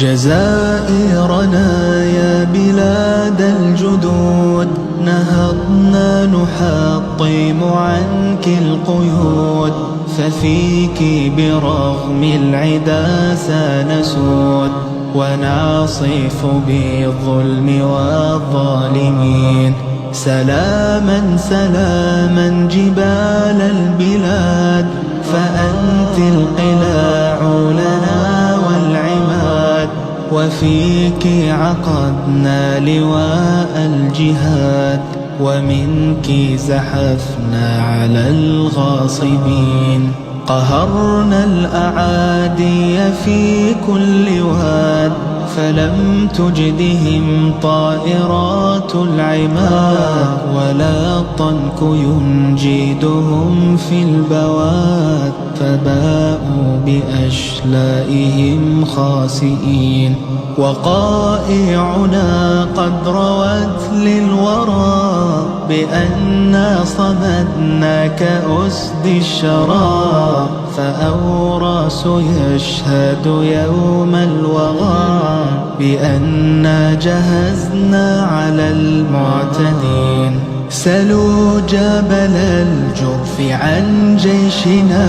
جزائرنا يا بلاد الجدود، نهضنا نحطم عنك القيود، ففيك برغم العدا سنسود، ونعصف بالظلم والظالمين. سلاما سلاما جبال البلاد، فأنت القلاع لنا والعماد، وفيك عقدنا لواء الجهاد، ومنك زحفنا على الغاصبين. قهرنا الأعادي في كل واد، فلم تجدهم طائرات العماد، ولا الطنك ينجدهم في البواد، فباءوا بأشلائهم خاسئين. وقائعنا قد روت للورى بأننا صمدنا كأسد الشرى، فأوراس يشهد يوم الوغى بأننا جهزنا على المعتدين. سلوا جبل الجرف عن جيشنا،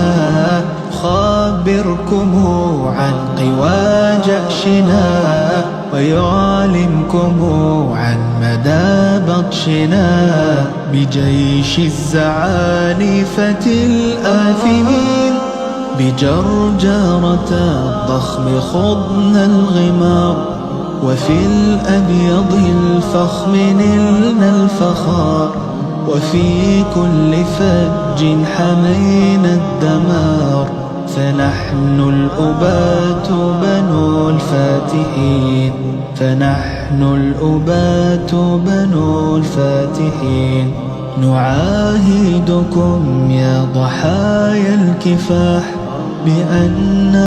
خابركم عن قوى جأشنا، ويعلمكم عن مدى بطشنا بجيش الزعانفة الآثمين. بجرجرة الضخم خضنا الغمار، وفي الأبيض الفخم نلنا الفخار، وفي كل فج حمينا الدمار. فنحن الأبات بنو الفاتحين، فنحن الأبات بنو الفاتحين. نعاهدكم يا ضحايا الكفاح بأن